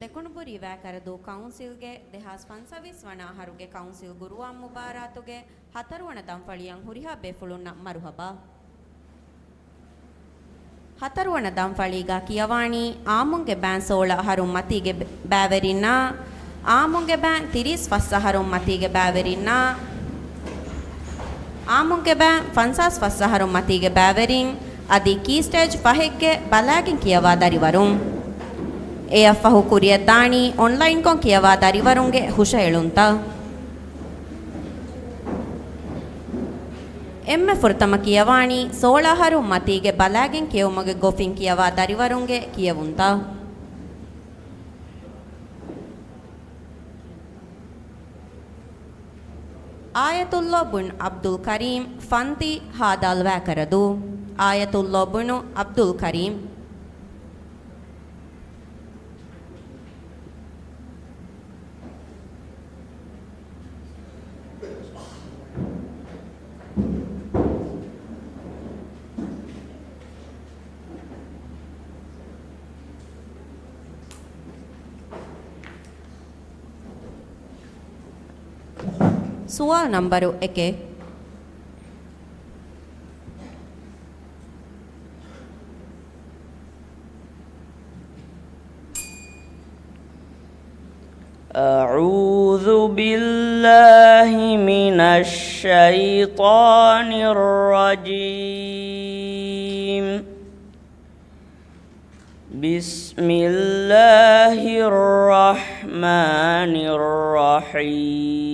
ತೆಕುಣುಬುರಿ ವ್ಯಾಕರದು ಕೌನ್ಸಿಲ್ಗೆ ದೆಹಾಸ್ ಫನ್ಸವಿಸ್ ವಣ ಹರುಗೆ ಕೌನ್ಸಿಲ್ ಗುರುವಾಂ ಮುಬಾರಾತುಗೆ ಹತರುವಣ ದಂಫಳಿಯಂ ಹುರಿಹಾ ಬೆಫುಳುನ್ನ ಮರುಹಬ ಹತರುವಣ ದಂಫಳಿಗ ಕಿಯವಾಣಿ ಆಮುಂಗೆ ಬ್ಯಾನ್ ಸೋಳ ಹರು ಮತಿಗೆ ಬ್ಯಾವೆರಿನ್ನ ಆಮುಂಗೆ ಬ್ಯಾನ್ ತಿರಿಸ್ ಫಸ್ಸ ಹರು ಮತಿಗೆ ಬ್ಯಾವೆರಿನ್ನ ಆಮುಂಗೆ ಬ್ಯಾನ್ ಫನ್ಸಾಸ್ ಫಸ್ಸ ಹರು ಮತಿಗೆ ಬ್ಯಾವೆರಿನ್ ಅದಿ ಕೀ ಸ್ಟೇಜ್ ಫಹೆಗ್ಗೆ ಬಲಾಗಿನ್ ಕಿಯವಾ ದರಿವರುಂ ಎ ಅಫಹು ಕುರಿಯದ್ದಾಣಿ ಆನ್ಲೈನ್ ಕೊಂ ಕಿಯವಾ ದರಿವರುಂಗೆ ಹುಷ ಎಳುಂತ ಎಮ್ಮೆ ಫುರ್ತಮ ಕಿಯವಾಣಿ ಸೋಳಹರು ಮತಿಗೆ ಬಲಾಗಿನ್ ಕಿಯವುಮಗೆ ಗೊಫಿನ್ ಕಿಯವಾ ದರಿವರುಂಗೆ ಕಿಯವುಂತ ಆಯತುಲ್ಲಾ ಬುನ್ ಅಬ್ದುಲ್ ಕರೀಂ ಫಂತಿ ಹಾದಾಲ್ ವ್ಯಾಕರದು ಆಯತುಲ್ಲಾ ಬುನು ಅಬ್ದುಲ್ ಕರೀಂ सुवाल नंबर 1 أعوذ بالله من الشيطان الرجيم بسم الله الرحمن الرحيم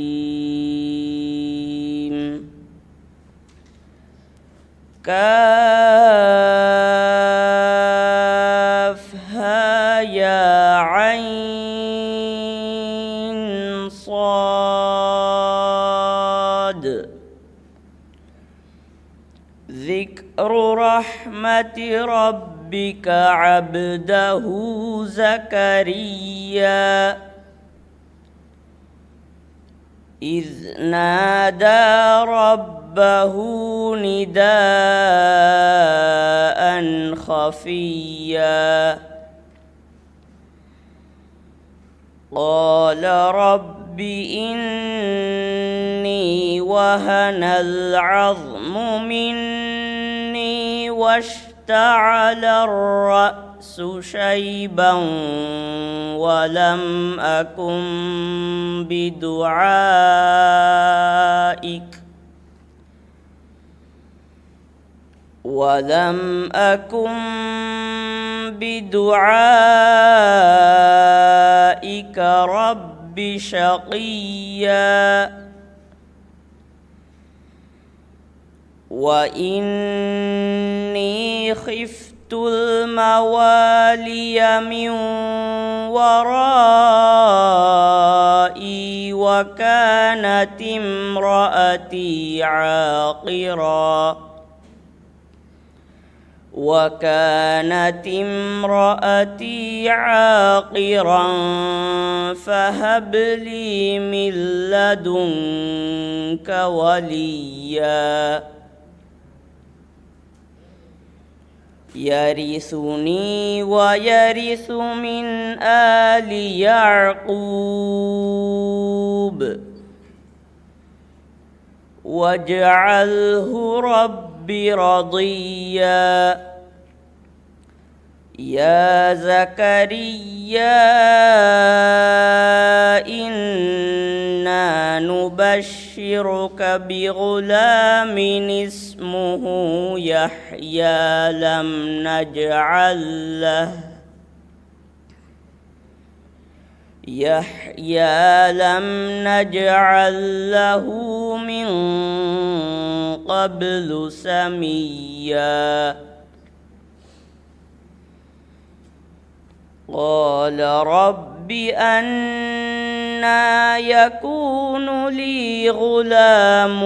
كافها يا عين صاد ذكر رحمة ربك عبده زكريا إذ نادى ربه نداء خفيا قال رب إني وهن العظم مني واشتعل الرأس شيبا ولم أكن بدعائك رب شقيا وإني خفت الموالي من ورائي وكانت امرأتي عاقرا فهب لي من لدنك وليا يرثني ويرث من آل يعقوب واجعله رب رضيا يا زكريا إنا نبشرك بغلام اسمه يحيى لم نجعل له من قبل سميا قال رب أنى يكون لي غلام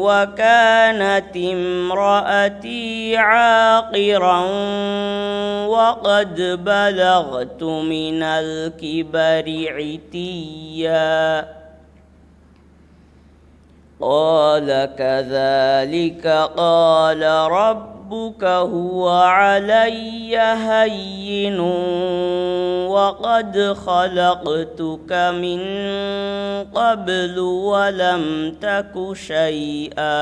وكانت امرأتي عاقرا وقد بلغت من الكبر عتيا قال كذلك قال ربك هو علي هين وقد خلقتك من قبل ولم تك شيئا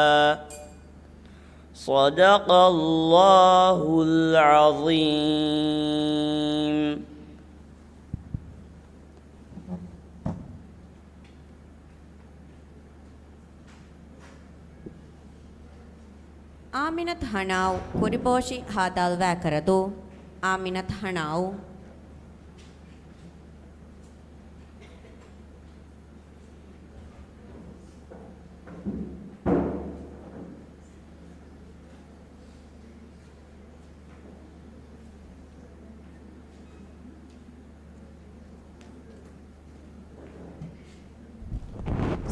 صدق الله العظيم. ಆಮಿನತ್ ಹಣಾವ್ ಕುರಿಬೋಶಿ ಹಾದಾಲ್ ವ್ಯಾಕರದು ಆಮಿನತ್ ಹಣಾವ್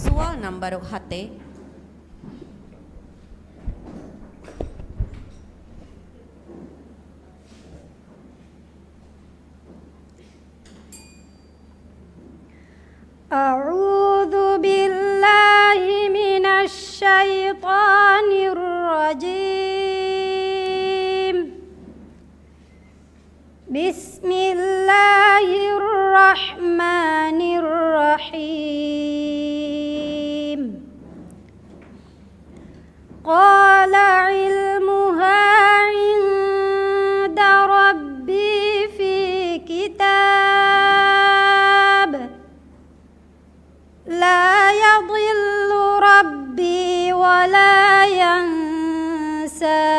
ಸುವಾಲ್ ನಂಬರು 10 أعوذ بالله من الشيطان الرجيم. بسم الله الرحمن الرحيم. قال علمها عند ربي في كتاب لا يضل ربي ولا ينسى.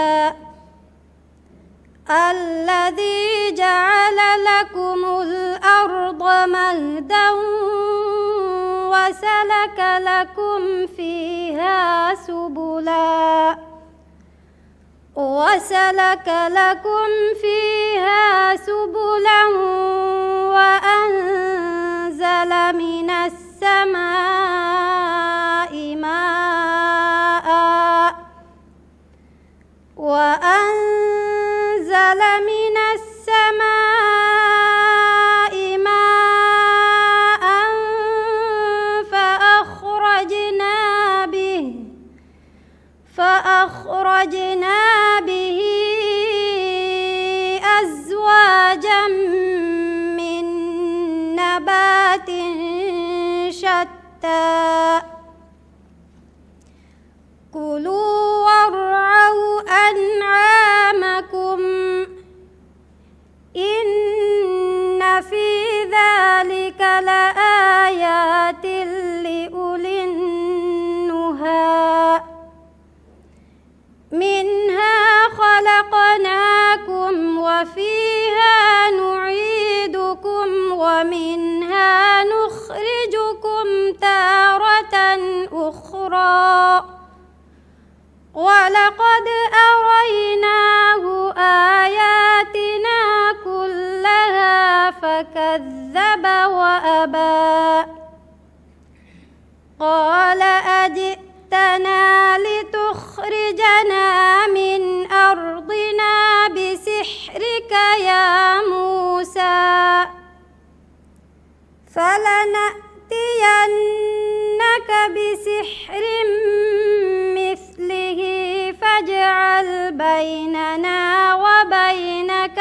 الذي جعل لكم الأرض مهدا وسلك لكم فيها سبلا وأنزل من السماء ماء فأخرجنا به أزواجا من نبات شتى. كلوا وارعوا أنعامكم إن في ذلك لآيات لأولي النهى. منها خلقناكم وفيها نعيدكم ومنها نخرجكم تارة أخرى. ولقد أريناه آياتنا كلها فكذب وأبى. قال أجئتنا لتخرجنا من أرضنا بسحرك يا موسى فلنأتينك بسحر مثله فاجعل بيننا وبينك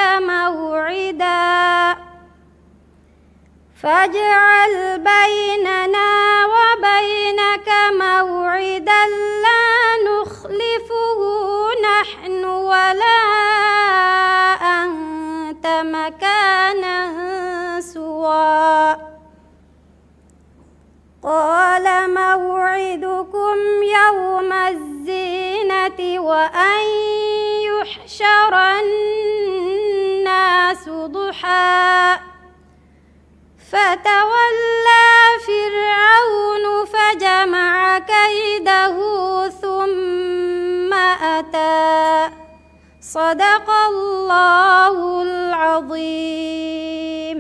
موعدا لا نخلفه نحن ولا أنت مكانا سوى. قال موعدكم يوم الزينة وأن يحشر الناس ضحى. فتولى فرعون فجمع كيده ثم أتى. صدق الله العظيم.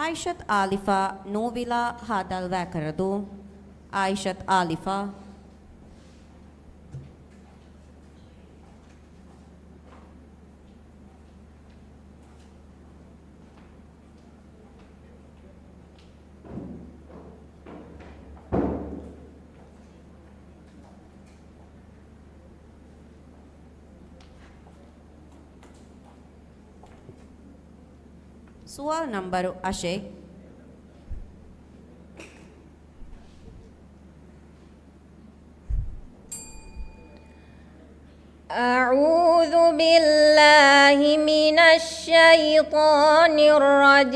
ಆಯಿಷತ್ ಆಲಿಫಾ ನೋವಿಲಾ ಹಾದಾಲ್ ವ್ಯಾಕರದು ಆಯಿಷತ್ ಆಲಿಫಾ Sual number Ashik. أعوذ بالله من الشيطان الرجيم.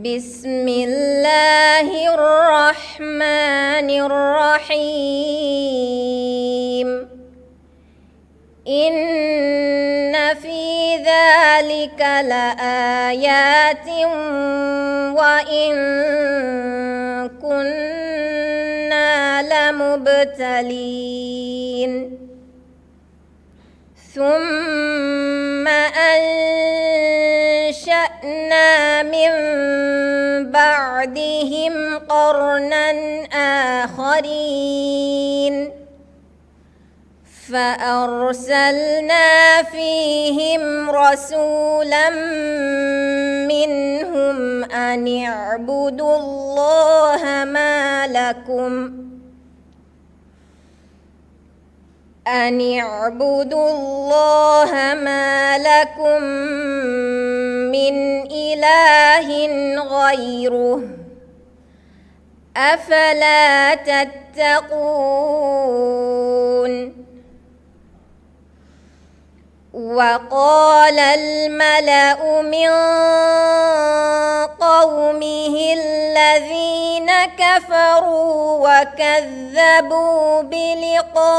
بسم الله الرحمن الرحيم. إن في ذلك لآيات وإن كنا لمبتلين. ثم أنشأنا من بعدهم قرنا آخرين فأرسلنا فيهم رسولا منهم أن اعبدوا الله ما لكم من إله غيره أفلا تتقون. وقال الملأ من قومه الذين كفروا وكذبوا بلقاء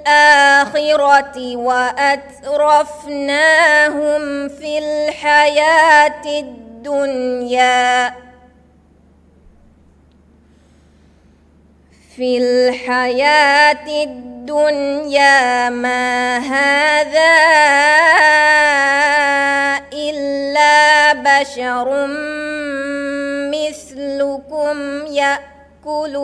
الآخرة وأترفناهم في الحياة الدنيا ما هذا إلا بشر مثلكم يأكل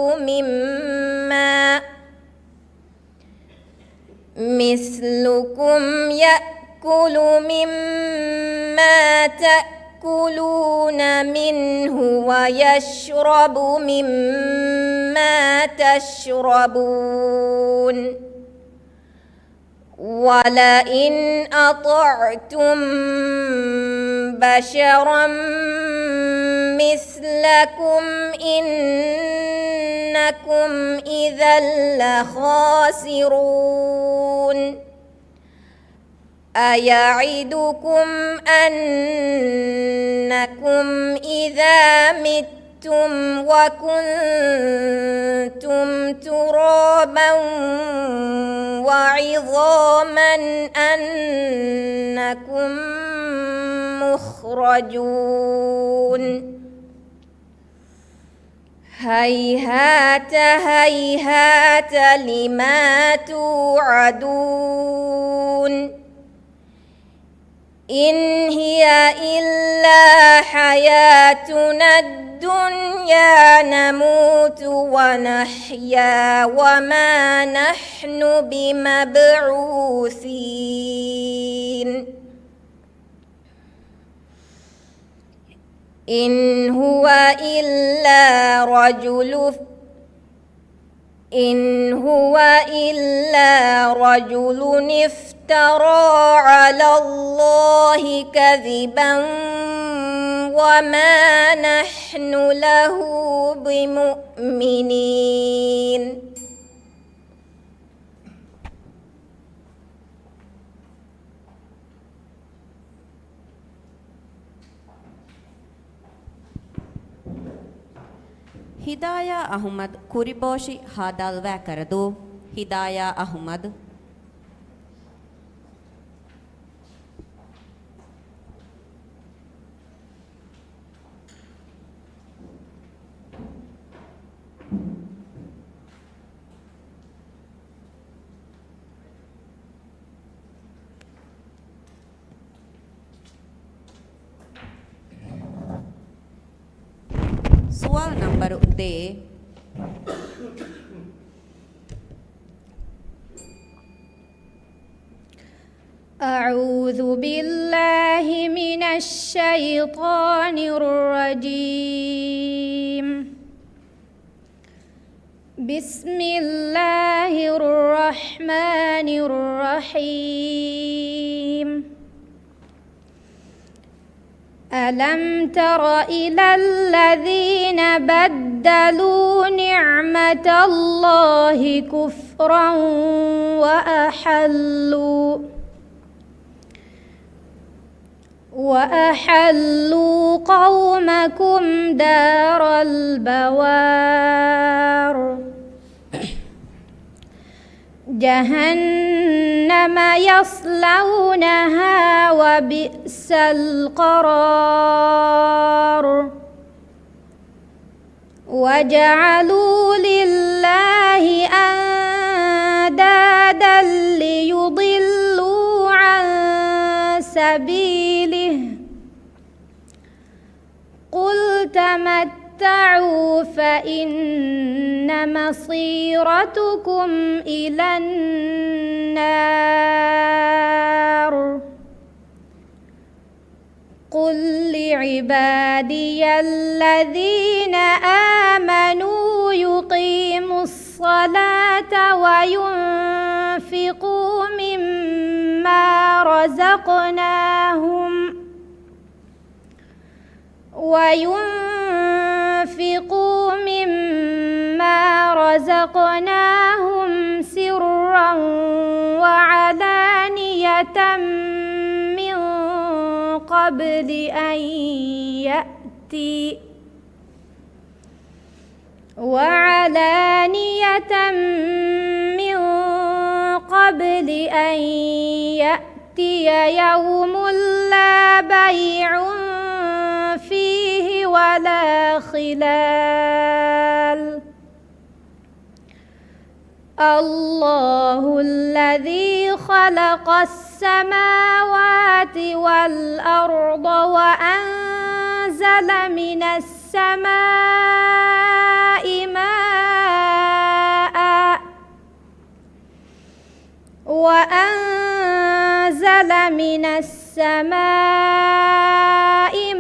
مما تأكلون منه ويشرب مما تشربون. ولئن أطعتم بشرا مثلكم إنكم إذا لخاسرون. أيعدكم أنكم إذا متم وكنتم ترابا وعظاما أنكم مخرجون. هيهات هيهات لما توعدون. إن هي إلا حياتنا الدنيا نموت ونحيا وما نحن بمبعوثين. إن هو إلا رجل افترى على الله كذبا وما نحن له بمؤمنين. ಹಿದಾಯಾ ಅಹ್ಮದ್ ಕುರಿಬೋಶಿ ಹಾದಾಲ್ವಾ ಕರೆದು ಹಿದಾಯಾ ಅಹ್ಮದ್ Soal number D. أعوذ بالله من الشيطان الرجيم. بسم الله الرحمن الرحيم. ألم تر إلى الذين بدلوا نعمة الله كفرا وأحلوا قومكم دار البوار جهنم يصلونها وبئس القرار وجعلوا لله أندادا ليضلوا عن سبيله قل تمتعوا فإن مصيرتكم إلى النار قل لعبادي الذين آمنوا يقيموا الصلاة وينفقوا مما رزقناهم سرا وعلانية من قبل أن يأتي يوم لا بيع فيه ولا خلال الله الذي خلق السماوات والأرض وأنزل من السماء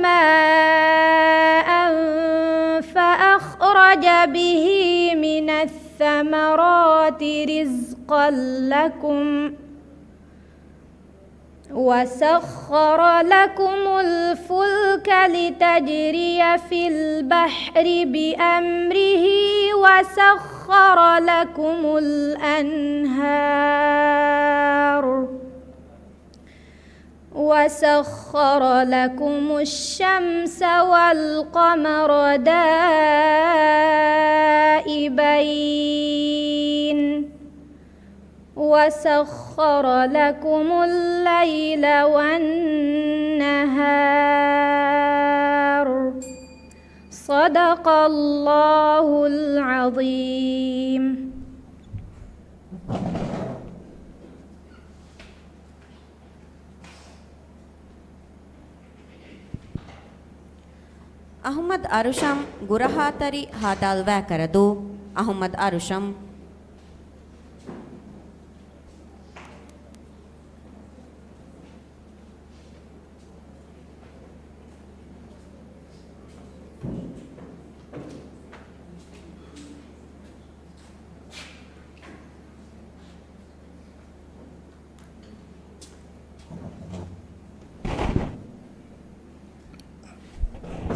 ماء فأخرج به من الثمرات رزقا لكم وسخر لكم الفلك لتجري في البحر بأمره وسخر لكم الشمس والقمر دائبين وسخر لكم الليل والنهار صدق الله العظيم. ಅಹ್ಮದ್ ಅರುಷಂ ಗುರಹಾತರಿ ಹಾದಾಲ್ ವ್ಯಾಕರದು ಅಹ್ಮದ್ ಅರುಷಂ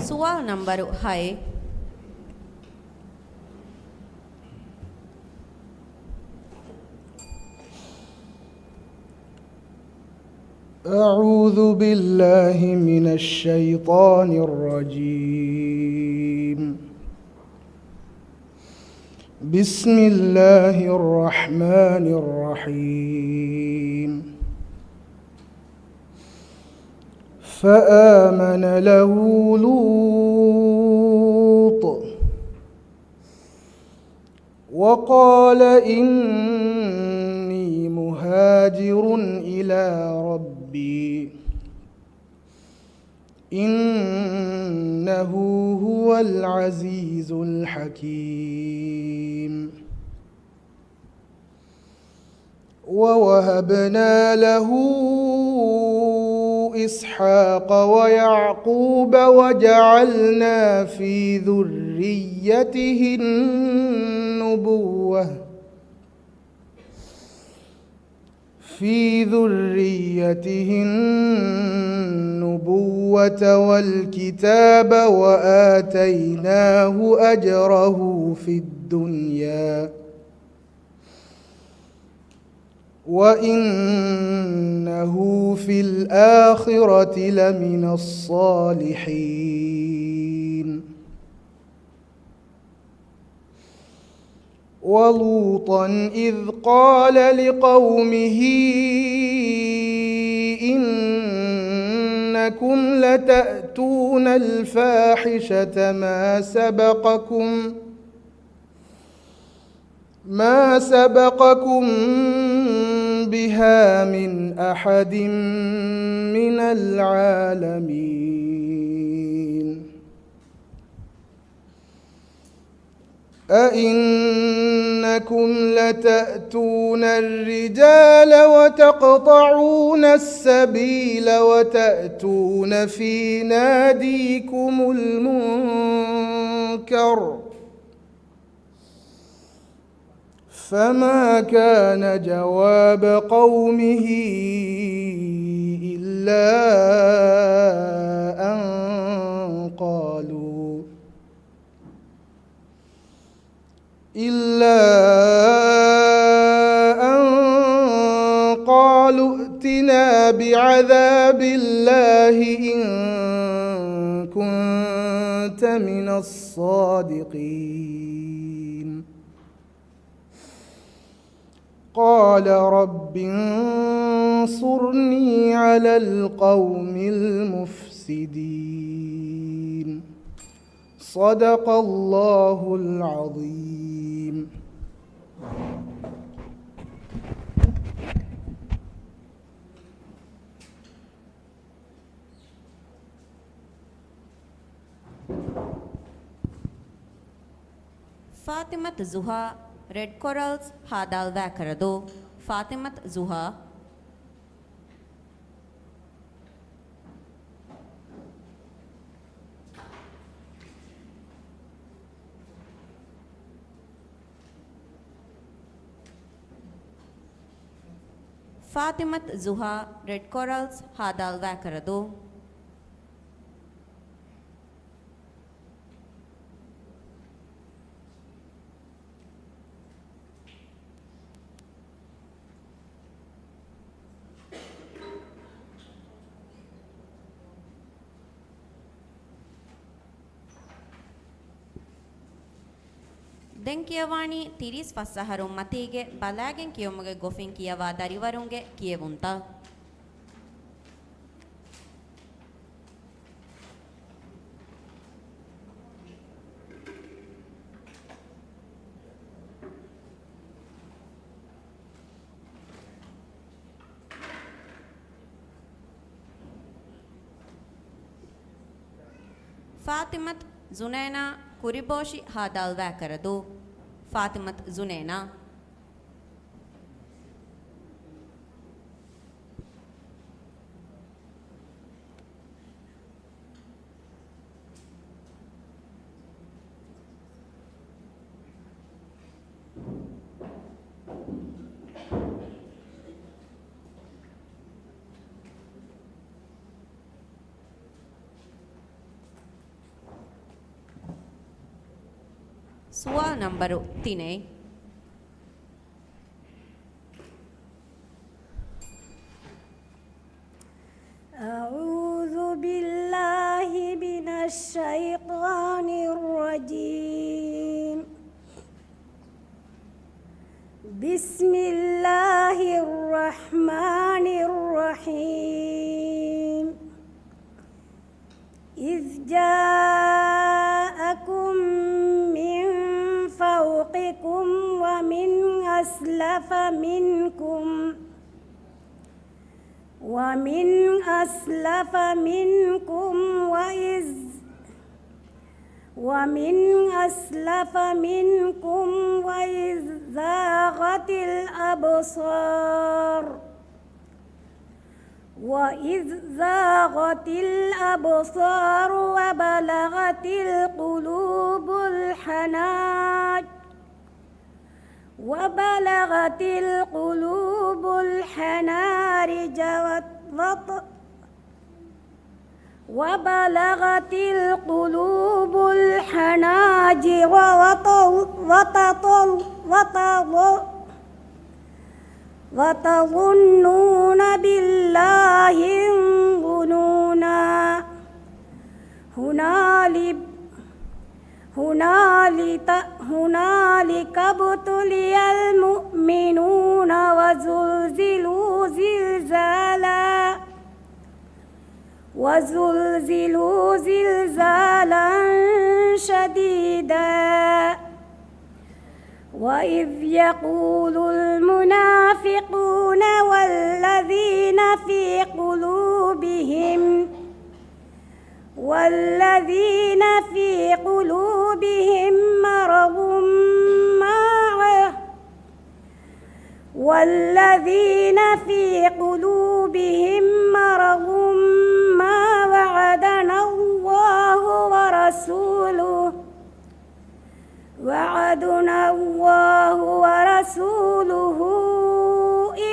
سوال نمبر 6 أعوذ بالله من الشيطان الرجيم. بسم الله الرحمن الرحيم. فآمن له لوط وقال إني مهاجر إلى ربي إنه هو العزيز الحكيم. ووهبنا له إسحاق ويعقوب وجعلنا في ذريته النبوة والكتاب وآتيناه أجره في الدنيا وإنه في الآخرة لمن الصالحين. ولوطا إذ قال لقومه إنكم لتأتون الفاحشة ما سبقكم بها من أحد من العالمين. أئنكم لتأتون الرجال وتقطعون السبيل وتأتون في ناديكم المنكر فما كان جواب قومه إلا أن قالوا ائتنا بعذاب الله إن كنت من الصادقين. قال رب انصرني على القوم المفسدين. صدق الله العظيم. ಫಾತಿಮತ್ ಜುಹಾ ರೆಡ್ ಕೊರಲ್ಸ್ ಹಾದಾಲ್ ವ್ಯಾಕರದು ಫಾತಿಮತ್ ಜುಹಾ ಫಾತಿಮತ್ ಜುಹಾ ರೆಡ್ ಕೊರಲ್ಸ್ ಹಾದಾಲ್ ವ್ಯಾಕರದು ದೆನ್ ಕಿಯವಾಣಿ ತಿರೀಸ್ ಫಸ್ಸಹರು ಮತಿಗೆ ಬಲಾಗೆನ್ ಕಿಯೊಮುಗೆ ಗೊಫಿನ್ ಕಿಯವಾ ದರಿವರುಂಗೆ ಕಿಯವುಂತ ಫಾತಿಮತ್ ಜುನೈನಾ ಕುರಿಬೋಶಿ ಹಾದಾಲ್ ವ್ಯಾಕರದು ಫಾತಿಮತ್ ಜುನೈನಾ Soal number 3. أعوذ بالله من الشيطان الرجيم. بسم الله الرحمن الرحيم. إذ جاءكم فوقكم ومن أسلف منكم ومن أسلف منكم وإذ زاغت الأبصار وبلغت القلوب الحناجر وتظنون بالله الظنونا هنالك ابتلي المؤمنون وزلزلوا زلزالا شديدا وإذ يقول المنافقون والذين في قلوبهم مرض ما وعدنا الله ورسوله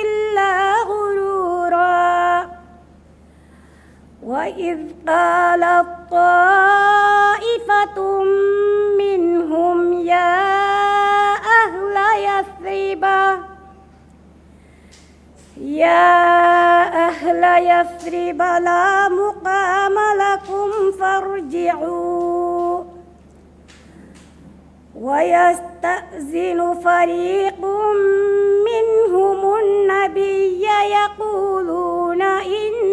إلا غرورا وإذ قالت طائفة منهم يا أهل يثرب لا مقام لكم فارجعوا ويستأذن فريق منهم النبي يقولون إن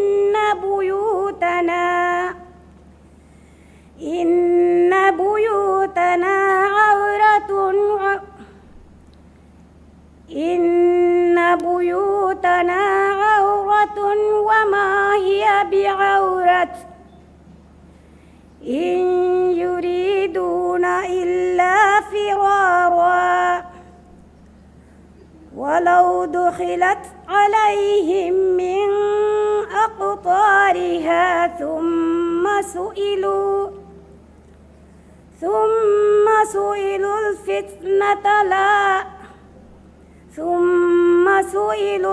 بيوتنا عورة وما هي بعورة إن يريدون إلا فرارا ولو دخلت عليهم من أقطارها ثم سئلوا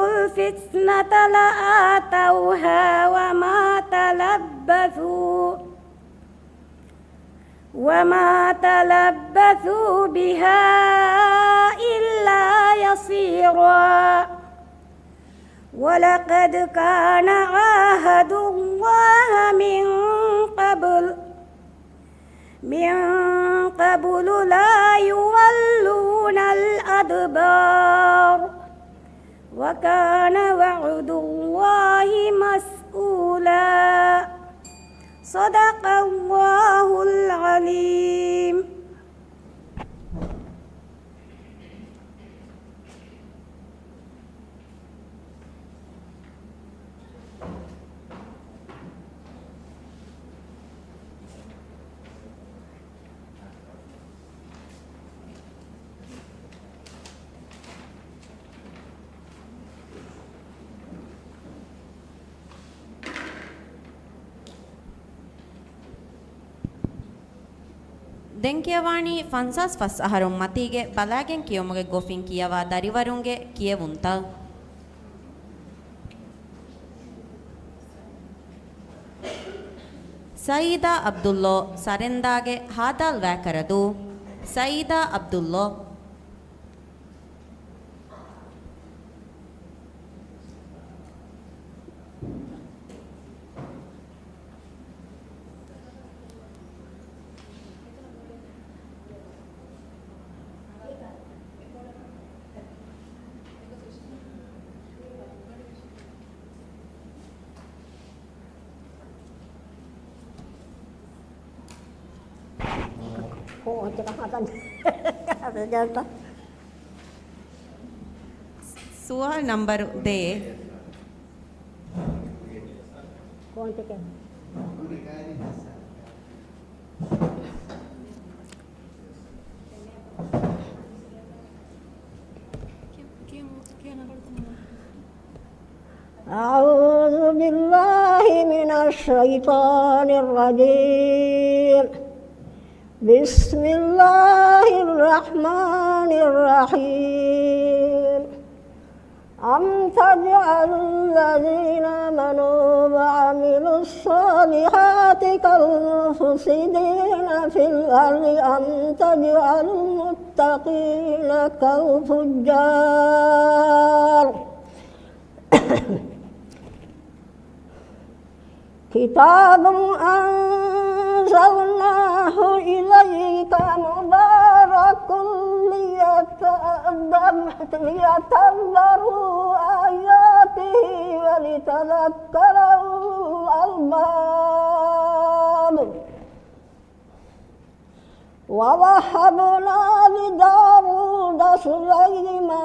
الفتنة لآتوها وما تلبثوا بها إلا يسيرا ولقد كان عاهد الله من قبل لا يولون الأدبار وكان وعد الله مسؤولا صدق الله العليم. ದೆಂಕಿಯವಾಣಿ ಫನ್ಸಾಸ್ ಫಸ್ ಅಹರುಂ ಮತಿಗೆ ಬಲಾಗೆನ್ ಕಿಯೊಮುಗೆ ಗೊಫಿನ್ ಕಿಯವಾ ದರಿವರುಂಗೆ ಕಿಯವುಂತ ಸಯೀದಾ ಅಬ್ದುಲ್ಲೋ ಸರೆಂದಾಗೆ ಹಾದಾಲ್ ವ್ಯಾಕರದು ಸಯೀದಾ ಅಬ್ದುಲ್ಲೋ सुआल नंबर दे أعوذ بالله من الشيطان الرجيم. بسم الله الرحمن الرحيم. أم تجعل الذين آمنوا وعملوا الصالحات كالمفسدين في الأرض أم تجعل المتقين كالفجار. كتاب أنزلناه إليك مبارك ليتدبروا آياته ولتذكر الألباب. ووهبنا لداود سليمان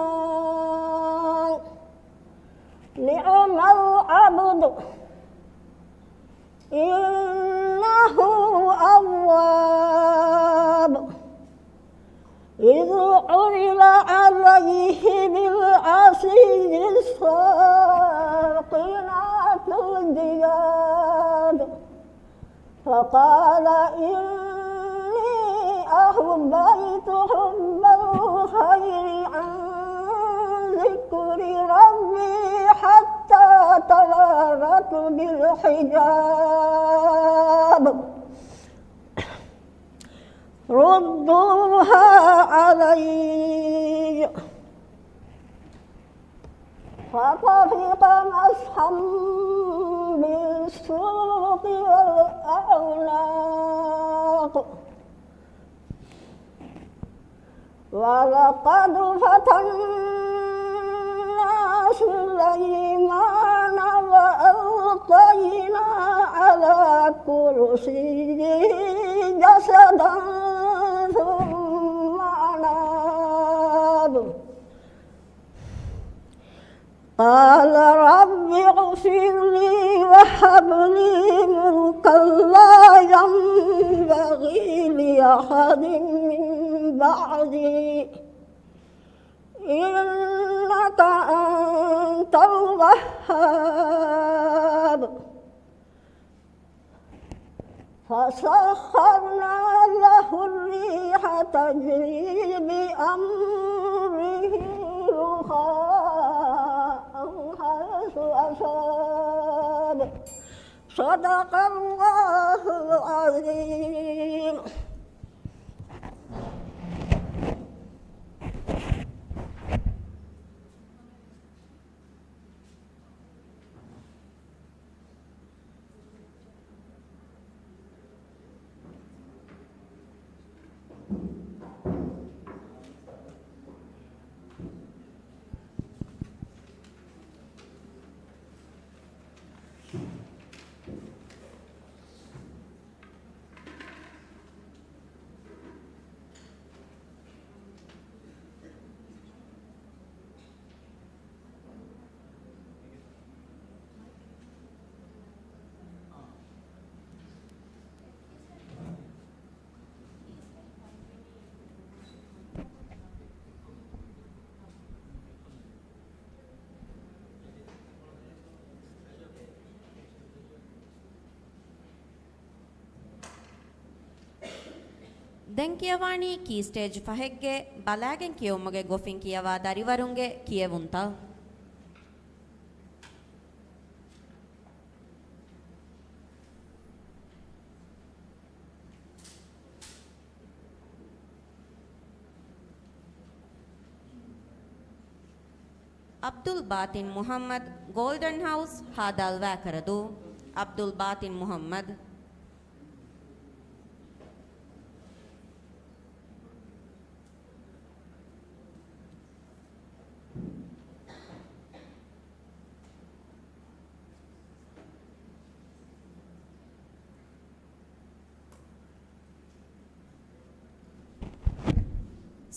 نعم العبد إنه أواب. إذ عرض عليه بالعشي الصافنات الجياد فقال إني أحببت حب الخير عن ذكر ربي حتى توارت بالحجاب. ردوها علي. فطفق مسحا بالسوق والأعناق. ولقد فتنا سليمان وألقينا على كرسيه جسدا ثم أناب. قال رب اغفر لي وهب لي ملكا لا ينبغي لأحد من بعدي إنك أنت الوهاب. فسخرنا له الريح تجري بأمره رخاء حيث أصاب. صدق الله العظيم. දැන් කියවානි කී ස්ටේජ් 5ගේ බලාගෙන් කියවමුගේ ගොෆින් කියවා දරිවරුන්ගේ කියවුන්තා. ಅಬ್ದುಲ್ ಬಾತಿನ್ ಮುಹಮ್ಮದ್ ಗೋಲ್ಡನ್ ಹೌಸ್ ಹಾದಾಲ್ ವ್ಯಾಕರದು. ಅಬ್ದುಲ್ ಬಾತಿನ್ ಮುಹಮ್ಮದ್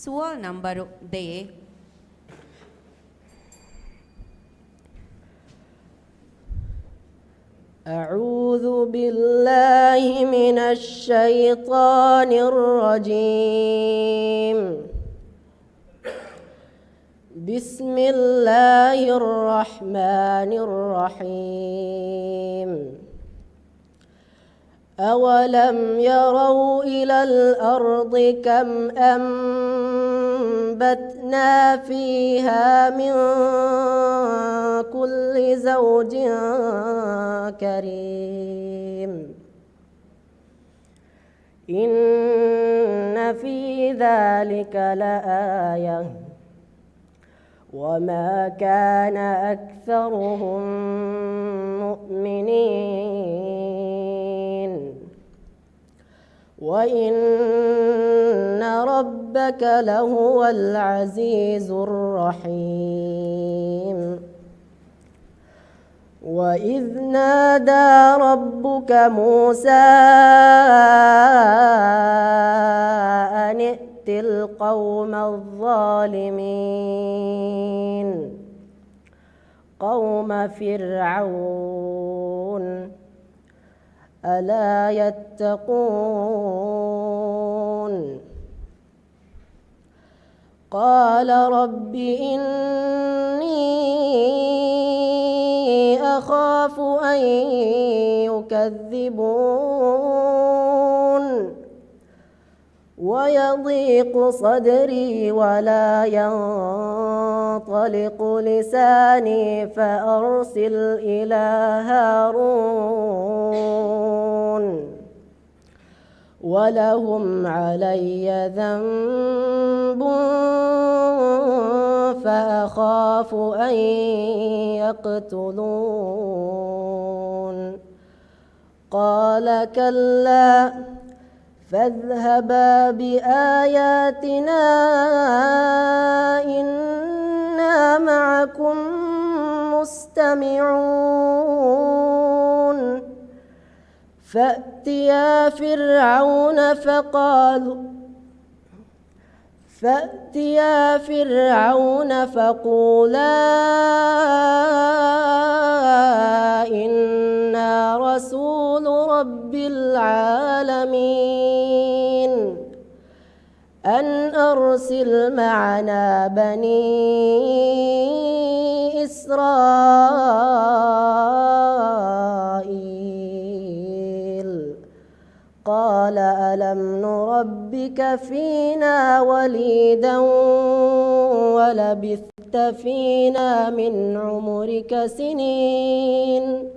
सुअल नंबर 2 أعوذ بالله من الشيطان الرجيم. بسم الله الرحمن الرحيم أولم يروا إلى الأرض كم أنبتنا فيها من كل زوج كريم إن في ذلك لآية وما كان أكثرهم مؤمنين وإن ربك لهو العزيز الرحيم وإذ نادى ربك موسى أن ائت القوم الظالمين قوم فرعون ألا يتقون قال رب إني أخاف أن يكذبون ويضيق صدري ولا ينطلق لساني فأرسل إلى هارون ولهم علي ذنب فأخاف أن يقتلون قال كلا فاذهبا بآياتنا إنا معكم مستمعون فأتيا فرعون فقولا إنا رسول رب العالمين أن أرسل معنا بني إسرائيل قال ألم نربك فينا وليدا ولبثت فينا من عمرك سنين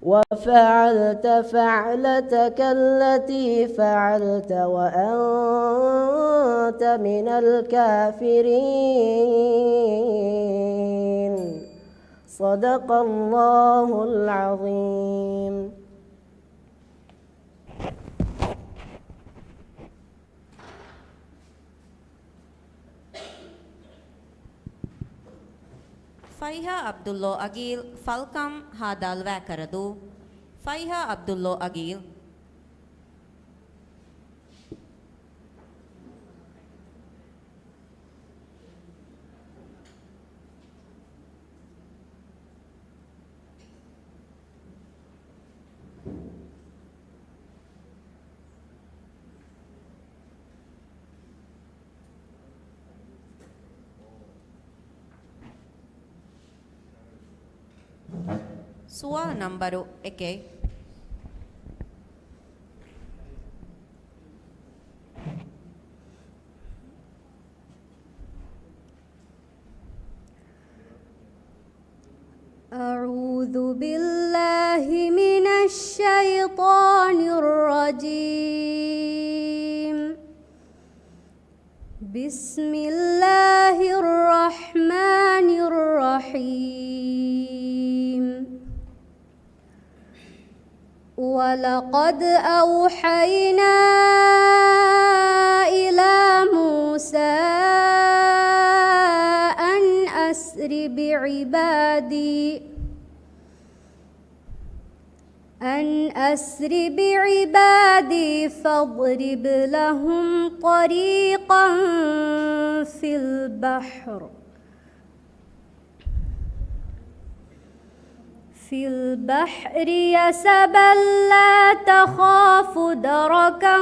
وفعلت فعلتك التي فعلت وأنت من الكافرين صدق الله العظيم. ಫೈಹಾ ಅಬ್ದುಲ್ಲೋ ಅಗೀಲ್ ಫಲ್ಕಮ್ ಹಾದಾಲ್ ವ್ಯಾಕರದು ಫೈಹಾ ಅಬ್ದುಲ್ಲೋ ಅಗೀಲ್ Sual ನಂಬರು ಏಕೆ أعوذ بالله من الشيطان الرجيم بسم الله الرحمن الرحيم ولقد أوحينا إلى موسى أن أسر بعبادي فاضرب لهم طريقا في البحر يسبا لا تخاف دركا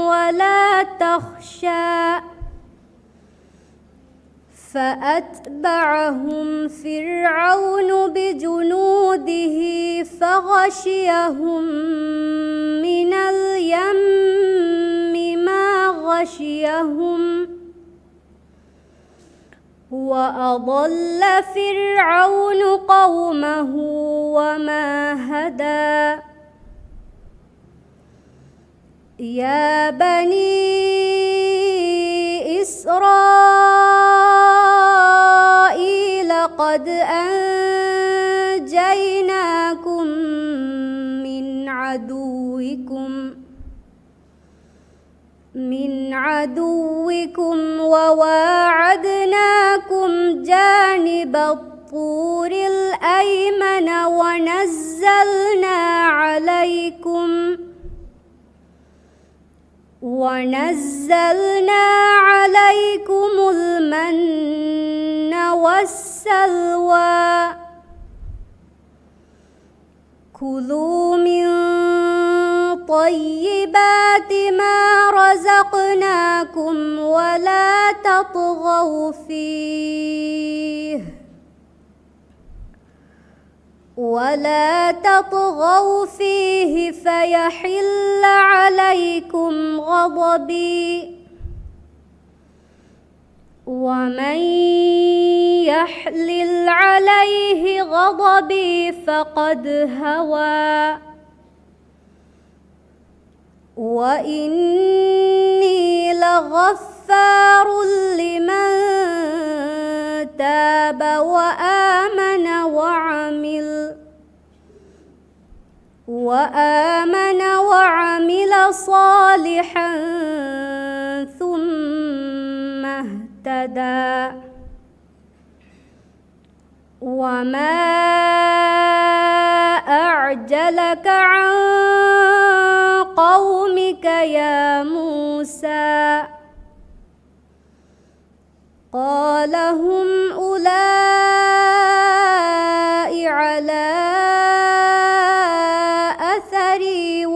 ولا تخشى فأتبعهم فرعون بجنوده فغشيهم من اليم ما غشيهم وأضل فرعون قومه وما هدى يا بني إسرائيل قد أنجيناكم من عدوكم وواعدناكم جانب الطور الأيمن ونزلنا عليكم المن والسلوى كلوا من طيبات ما رزقناكم ولا تطغوا فيه فيحل عليكم غضبي ومن يحلل عليه غضبي فقد هوى وإني لغفار لمن تاب وآمن وعمل صالحا ثم اهتدى وما أعجلك عن قومك يا موسى قال هم أولئك على أثري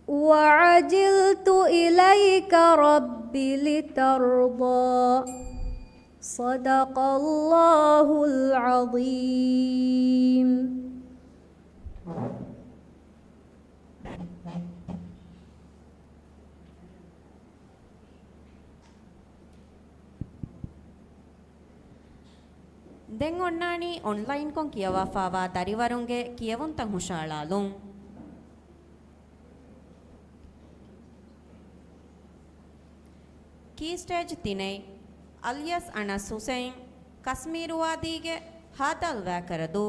وعجلت إليك رب لترضى صدق الله العظيم. දැන් ඔන්නානි ඔන්ලයින් කොන් කියවා ෆාවා දරිවරුන්ගේ කියවුන් තන් හුෂාලාලුන් කී ස්ටේජ් තිනේ අලියස් අනස් හුසයින් කස්මීරුවාදීගේ හාදල් වා කරදු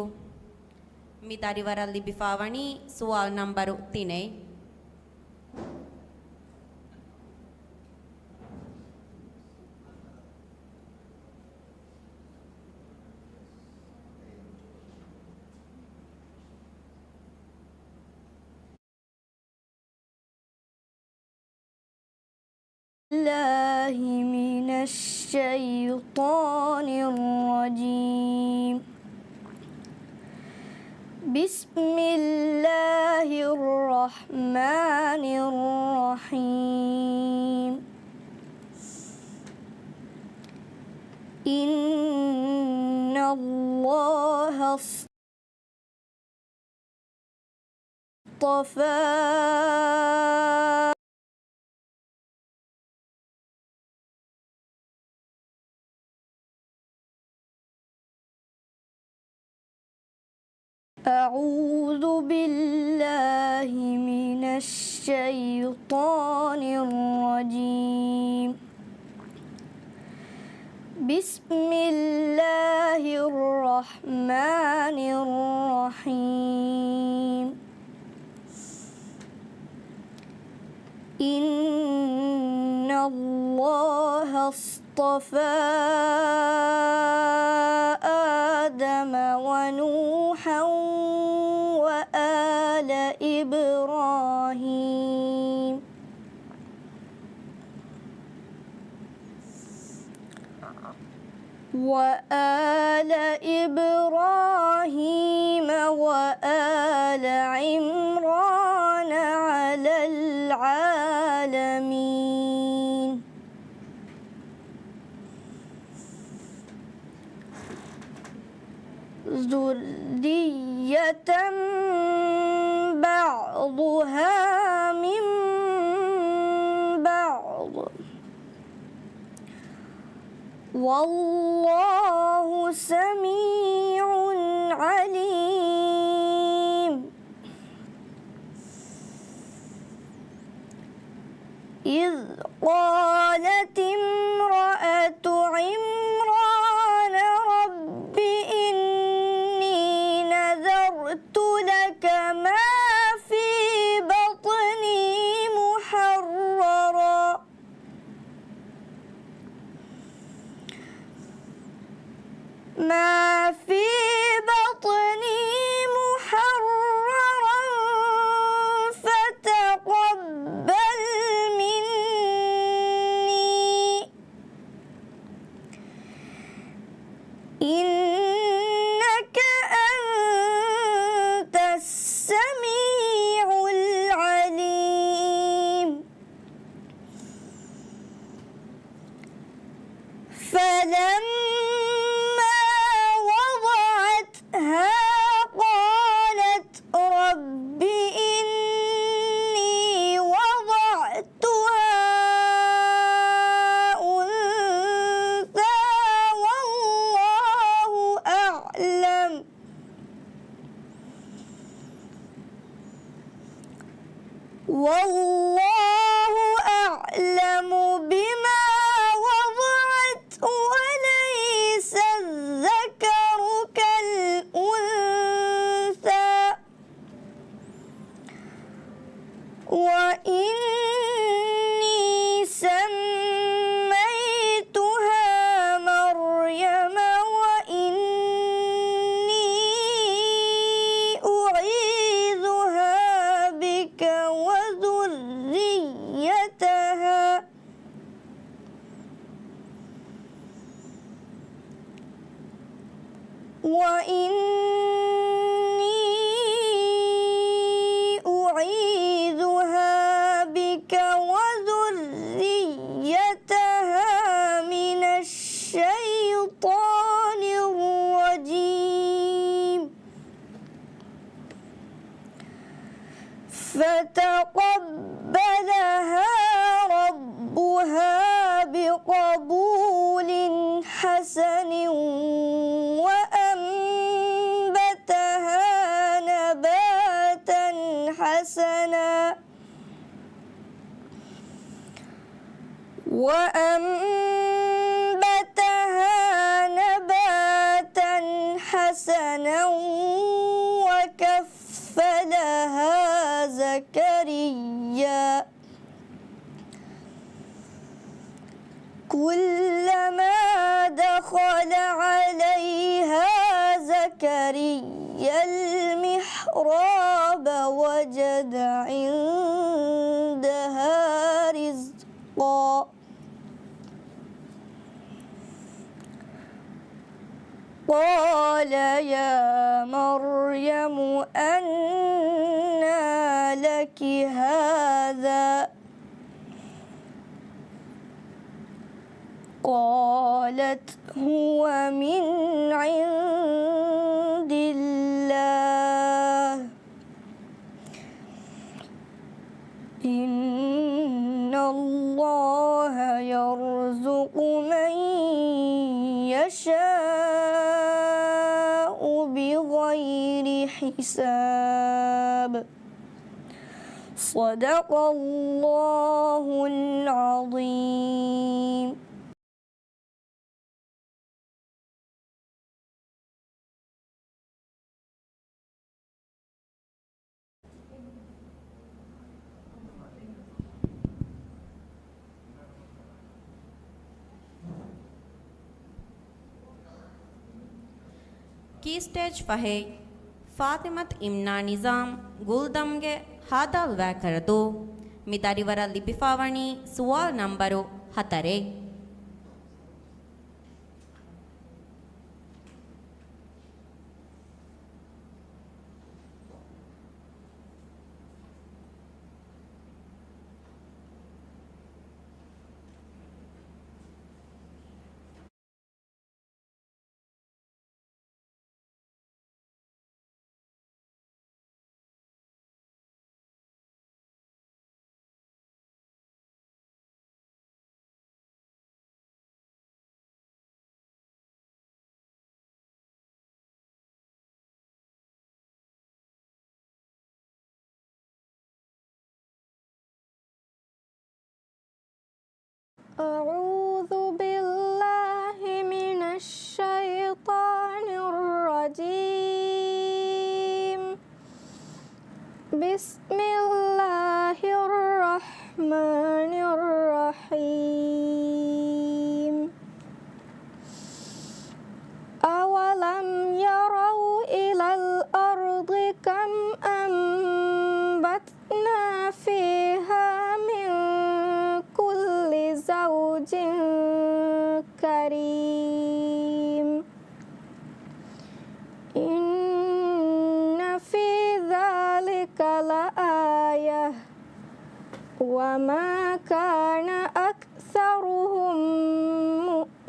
මි දරිවරල් ලිබිෆාවණි සුවාල් නම්බරු තිනේ الله من الشيطان الرجيم بسم الله الرحمن الرحيم إن الله اصطفى أعوذ بالله من الشيطان الرجيم بسم الله الرحمن الرحيم إن الله اصطفى آدم ونوحا وآل إبراهيم وآل عمران على العالمين ذرية بعضها من بعض والله سميع عليم إذ قالت امرأة عمران رب إني نذرت لك ما في بطني محررا ما في بطني محررا فتقبل مني إنك أنت السميع العليم فلما وضعتها قالت رب إني وضعتها أنثى والله أعلم بما وضعت وليس الذكر كالأنثى وإني سميتها مريم وإني أعيذها بك وذريتها من الشيطان الرجيم فتقبلها ربها بقبول حسن وأنبتها نباتا حسنا وكفلها زكريا كلما دخل عليها زكريا المحراب وجد عندها رزقا قال يا مريم أنى لك هذا قالت هو من عند الله إن الله يرزق من يشاء بغير حساب صدق الله العظيم. ಕೀ ಸ್ಟೇಜ್ ಫಹೆ ಫಾತಿಮತ್ ಇಮ್ನಾ ನಿಜಾಮ್ ಗುಲ್ದಮ್ಗೆ ಹಾದಾಲ್ ವ್ಯಾಕರದು ಮಿದಾರಿವರ ಲಿಪಿಫಾವಣಿ ಸುವಾಲ್ ನಂಬರು 10 أعوذ بالله من الشيطان الرجيم بسم الله الرحمن الرحيم أولم يروا إلى الأرض كم أنبتنا فيها من كل زوج كريم إن في ذلك لآية وما كان أكثرهم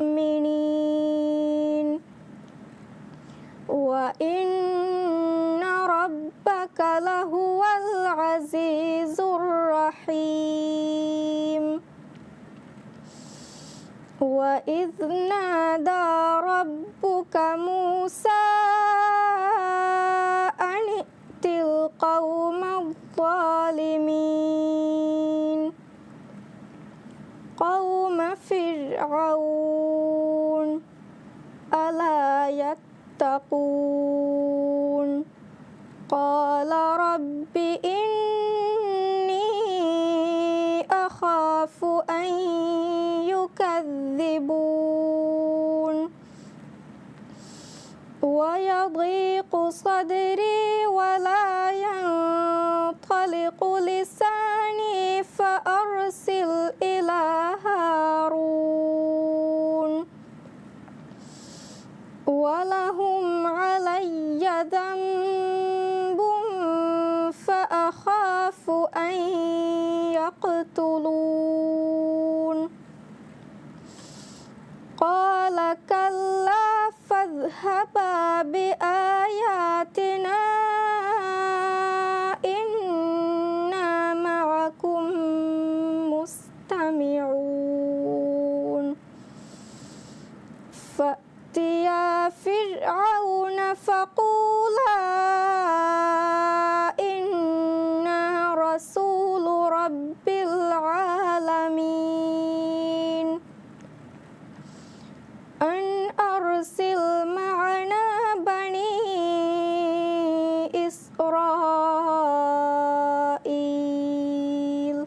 مؤمنين وإن ربك لهو العزيز الرحيم وإذ نادى ربك موسى أن ائت القوم الظالمين قوم فرعون ألا يتقون قال رب إني أخاف أن يكذبون ويضيق صدري ولا ينطلق لساني فأرسل إلى هارون ولهم علي ذنب فأخاف أن يقتلون قال كلا فاذهبا بآياتنا إنا معكم مستمعون فأتيا فرعون فقولا إنا رسول رب العالمين أن أرسل معنا بني إسرائيل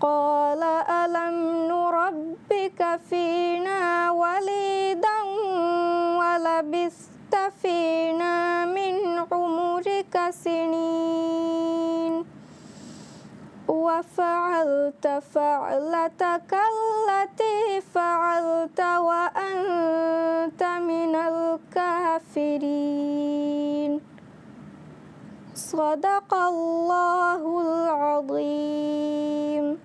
قال ألم نربك فينا وليدا ولبثت فينا من عمرك سنين وفعلت فعلتك التي فعلت وأنت من الكافرين صدق الله العظيم.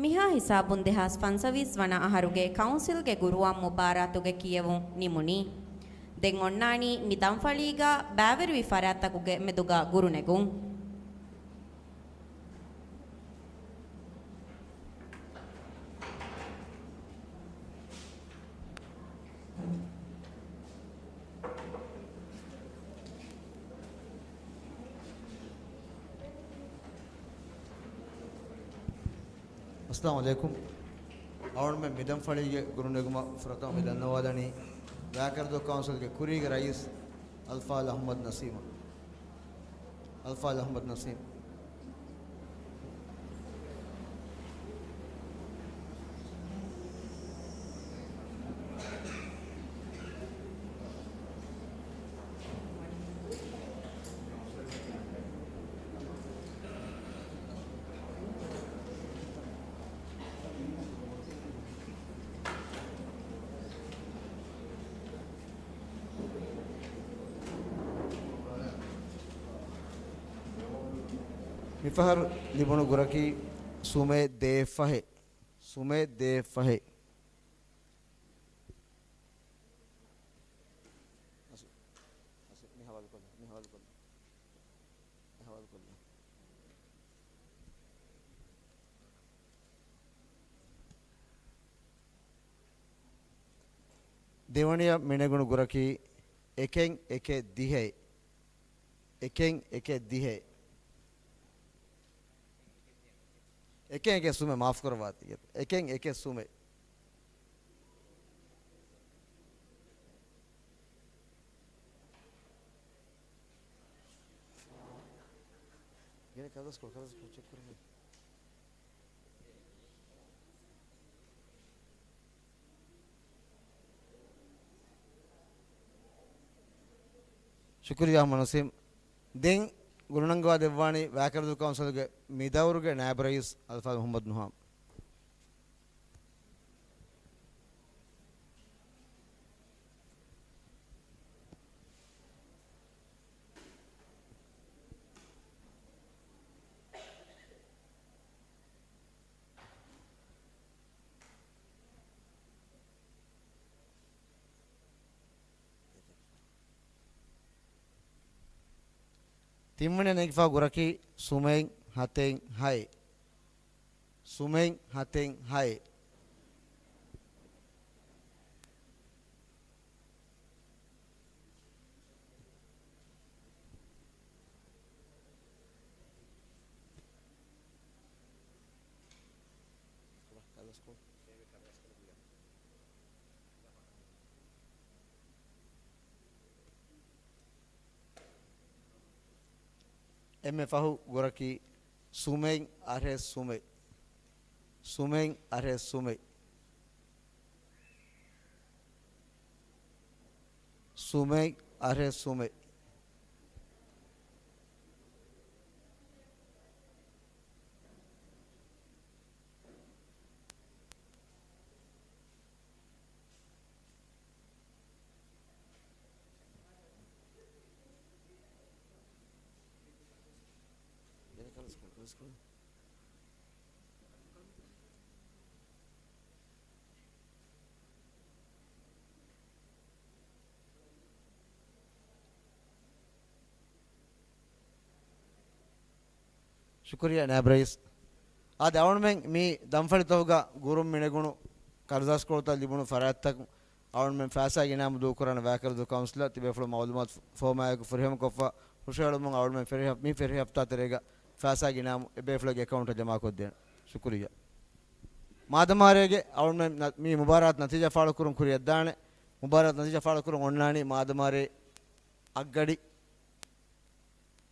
ಮಿಹಾ ಹಿಸಾಬುನ್ ದೆಹಾಸ್ ಫನ್ಸವೀಸ್ ವನ ಅಹರುಗೆ ಕೌನ್ಸಿಲ್ಗೆ ಗುರುವಾಂ ಮುಬಾರಾತುಗೆ ಕಿಯವುಂ ನಿಮುನಿ ದೆನ್ ಒಣ್ಣಾಣಿ ಮಿದಂಫಳೀಗ ಬ್ಯಾವೆರುವಿ ಫರಾತಕುಗೆ ಮೆದುಗ ಗುರುನೆಗುಂ अस्सलाम वालेकुम और मैं मिदम फड़ी के गुरु निगमा फरता मिलन नवादनी वैकर दो काउंसिल के कुरी के रईस अल्फाल अहमद नसीम මිෆහර් ලිබුණු ගුරකි සුමේ දේෆහේ සුමේ දේෆහේ දෙවනිය මෙනගුණු ගුරකි එකෙන් එක දිහේ එකෙන් එක දිහේ එකෙන් එක සුමේ මාෆ් කරවාති එකෙන් එක සුමේ Yine kadas kol check karo. ಶುಕ್ರಿಯಾ ಮನಸಿಂ ದೆನ್ ಗುರುನಂಗವಾ ದೆವ್ವಾಣಿ ವ್ಯಾಕರಣ ಕೌನ್ಸಿಲ್ಗೆ ಮಿದವರ್ಗೆ ನಾಯಬ್ ರಯೀಸ್ ಅಲ್ಫಾ ಮೊಹಮ್ಮದ್ ನುಹಾಮ್ ತಿಮ್ಮನೆ ನೆಗಿಫಾ ಗುರಕಿ ಸುಮೈನ್ ಹತೆನ್ ಹೈ ಸುಮೈನ್ ಹತೆನ್ ಹೈ එමෙ ෆහු ගොරකි සුමෙන් අරහෙ සුමෙ සුමෙන් අරහෙ සුමෙ සුමෙන් අරහෙ සුමෙ ಶುಕ್ರಿಯಾ ನಾಯಬ್ ರಯೀಸ್ ಆ ದವಣಮೆನ್ ಮೀ ದಂಫಳಿತವಗ ಗುರುಂ ಮಿಣಗುಣು ಕರ್ದಾಸ್ ಕೊಳ್ತಾ ಲಿಬುಣು ಫರಾತ್ತಕ್ ಅವಣಮೆನ್ ಫಾಸಾಗಿ ನಾಮ ದೂಕರನ ವ್ಯಾಕರದು ಕೌನ್ಸಿಲ್ ತಿಬೆಫಳು ಮೌಲುಮಾತ್ ಫೋಮಾಯಕ ಫರ್ಹಮ್ ಕೊಫ ಹುಷಾಳುಮುಂ ಅವಣಮೆನ್ ಫೆರಿಹಪ್ ಮೀ ಫೆರಿಹಪ್ ತಾತರೆಗ ಫಾಸಾಗಿ ನಾಮ ಎಬೇಫಳಗೆ ಅಕೌಂಟ್ ಜಮಾ ಕೊದ್ದೇನೆ ಶುಕ್ರಿಯಾ ಮಾದಮಾರೆಗೆ ಅವಣಮೆನ್ ಮೀ ಮುಬಾರಾತ್ ನತೀಜಾ ಫಾಳು ಕುರುಂ ಕುರಿ ಎದ್ದಾಣೆ ಮುಬಾರಾತ್ ನತೀಜಾ ಫಾಳು ಕುರುಂ ಒಣ್ಣಾಣಿ ಮಾದಮಾರೆ ಅಗ್ಗಡಿ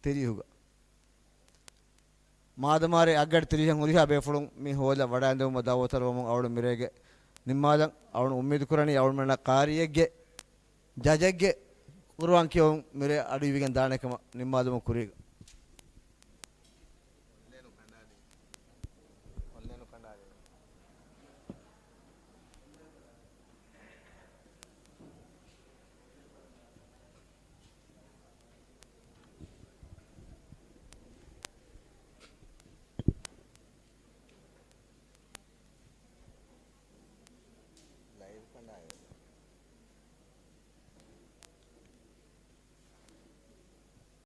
ತಿರಿಯುಗ ಮಾದಮಾರೆ ಅಗ್ಗಡಿ ತಿರಿಯಂ ಉರಿಹಾ ಬೇಫುಳುಂ ಮಿ ಹೋಲ ವಡಾಂದೆವು ದಾವತರವಮು ಅವಳು ಮಿರೆಗೆ ನಿಮ್ಮಾದಂ ಅವಳು ಉಮ್ಮೀದ್ ಕುರಣಿ ಅವಳು ಮಣ್ಣ ಕಾರಿಯಗ್ಗೆ ಜಜಗ್ಗೆ ಕುರುವಾಂಕಿಯವು ಮಿರೆ ಅಡುವಿಗೆ ದಾಣಕಮ ನಿಮ್ಮಾದಮ ಕುರಿಗ